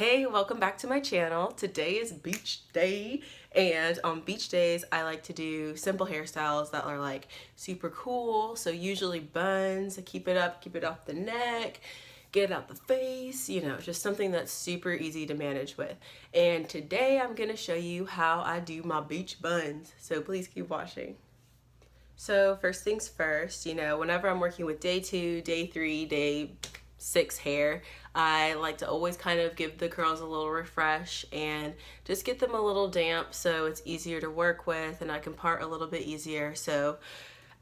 Hey, welcome back to my channel. Today is beach day, and on beach days I like to do simple hairstyles that are like super cool. So usually buns, keep it up, keep it off the neck, get it out the face, you know, just something that's super easy to manage with. And today I'm gonna show you how I do my beach buns, so please keep watching. So first things first, you know, whenever I'm working with day 2, day 3, day 6 hair, I like to always kind of give the curls a little refresh and just get them a little damp so it's easier to work with and I can part a little bit easier. So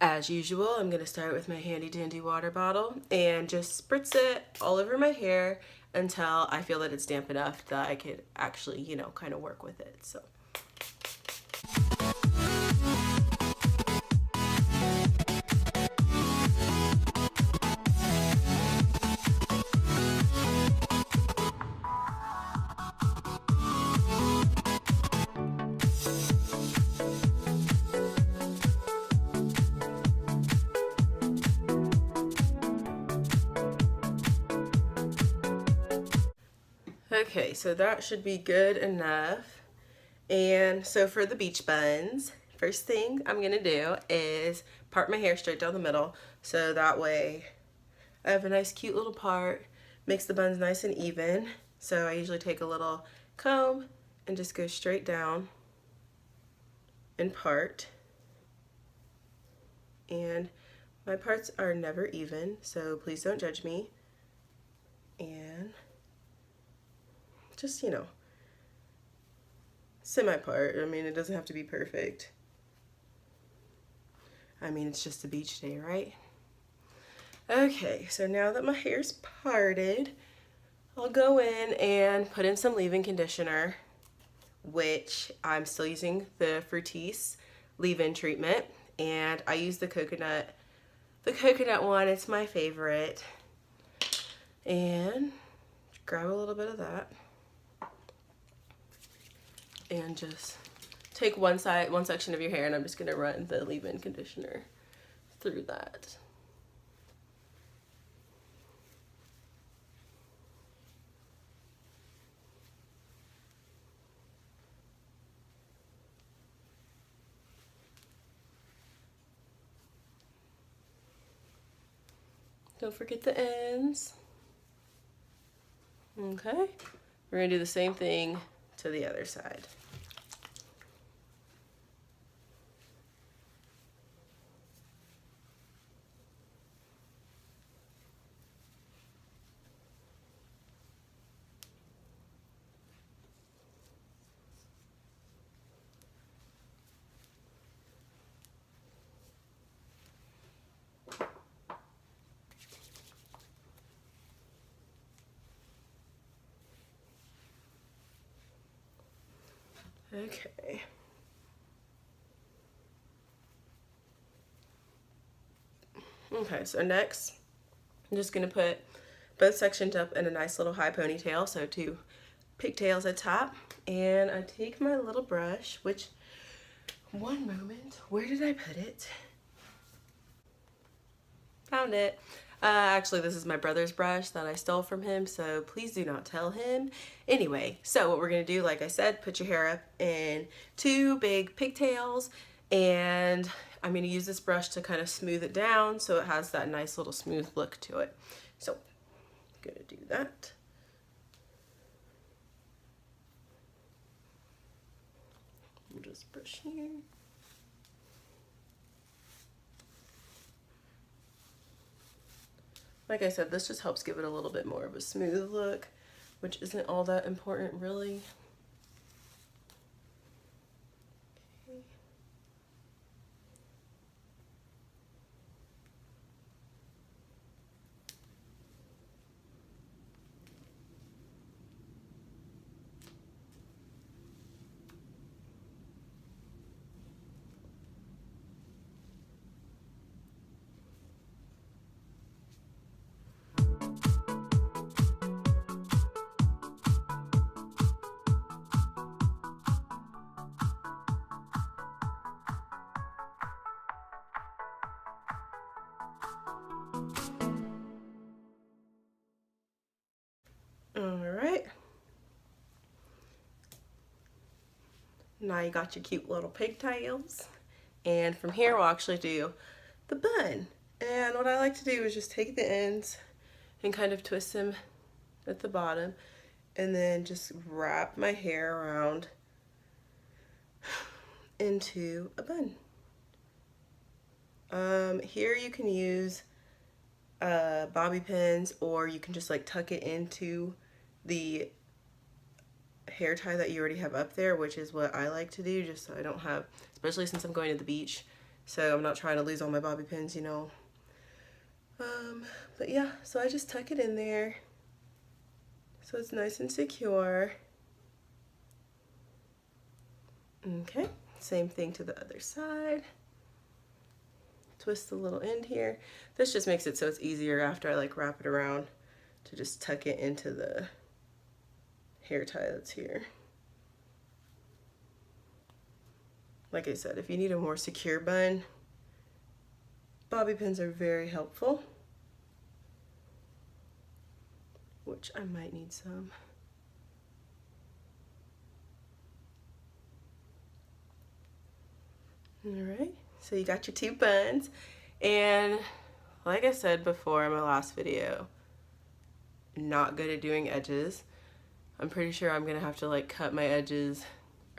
as usual, I'm going to start with my handy dandy water bottle and just spritz it all over my hair until I feel that it's damp enough that I could actually, you know, kind of work with it. So okay, so that should be good enough. And so for the beach buns, first thing I'm gonna do is part my hair straight down the middle, so that way I have a nice cute little part, makes the buns nice and even. So I usually take a little comb and just go straight down and part. And my parts are never even, so please don't judge me. And just, you know, semi-part. I mean, it doesn't have to be perfect. I mean, it's just a beach day, right? Okay, so now that my hair's parted, I'll go in and put in some leave-in conditioner, which I'm still using the Fructis leave-in treatment, and I use the coconut one. It's my favorite. And grab a little bit of that and just take one section of your hair, and I'm just gonna run the leave-in conditioner through that. Don't forget the ends. Okay, we're gonna do the same thing to the other side. Okay. Okay, so next, I'm just gonna put both sections up in a nice little high ponytail, so 2 pigtails at top, and I take my little brush, which, one moment, where did I put it? Found it. Actually, this is my brother's brush that I stole from him, so please do not tell him. Anyway, so what we're gonna do, like I said, put your hair up in 2 big pigtails, and I'm gonna use this brush to kind of smooth it down so it has that nice little smooth look to it. So, I'm gonna do that. We'll just brush here. Like I said, this just helps give it a little bit more of a smooth look, which isn't all that important really. Now you got your cute little pigtails. And from here we'll actually do the bun. And what I like to do is just take the ends and kind of twist them at the bottom and then just wrap my hair around into a bun. Here you can use bobby pins, or you can just like tuck it into the hair tie that you already have up there, which is what I like to do, just so I don't have, especially since I'm going to the beach, so I'm not trying to lose all my bobby pins, you know. But yeah, so I just tuck it in there so it's nice and secure. Okay, same thing to the other side. Twist the little end here. This just makes it so it's easier after I like wrap it around to just tuck it into the hair tie that's here. Like I said, if you need a more secure bun, bobby pins are very helpful, which I might need some. All right, so you got your 2 buns, and like I said before in my last video, not good at doing edges. I'm pretty sure I'm gonna have to like cut my edges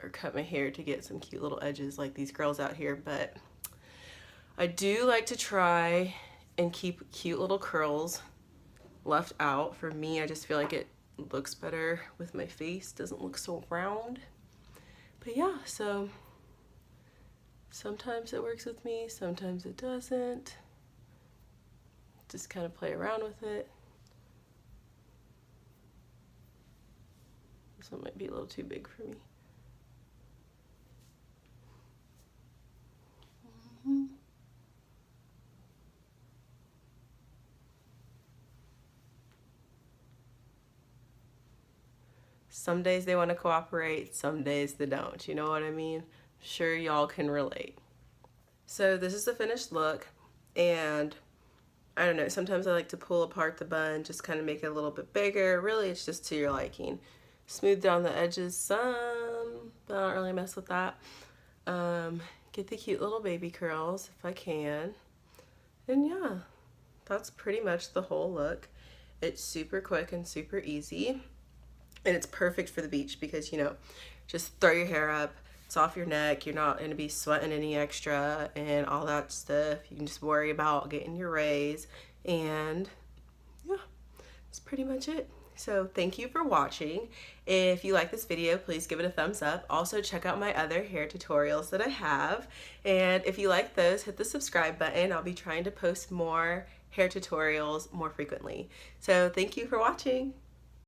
or cut my hair to get some cute little edges like these girls out here, but I do like to try and keep cute little curls left out. For me, I just feel like it looks better with my face, doesn't look so round. But yeah, so sometimes it works with me, sometimes it doesn't. Just kind of play around with it. This one might be a little too big for me. Some days they want to cooperate, some days they don't. You know what I mean? Sure, y'all can relate. So this is the finished look, and I don't know, sometimes I like to pull apart the bun, just kind of make it a little bit bigger. Really, it's just to your liking. Smooth down the edges some, but I don't really mess with that. Get the cute little baby curls if I can. And yeah, that's pretty much the whole look. It's super quick and super easy. And it's perfect for the beach because, you know, just throw your hair up, it's off your neck, you're not gonna be sweating any extra and all that stuff. You can just worry about getting your rays, and yeah, that's pretty much it. So thank you for watching. If you like this video, please give it a thumbs up. Also check out my other hair tutorials that I have. And if you like those, hit the subscribe button. I'll be trying to post more hair tutorials more frequently. So thank you for watching.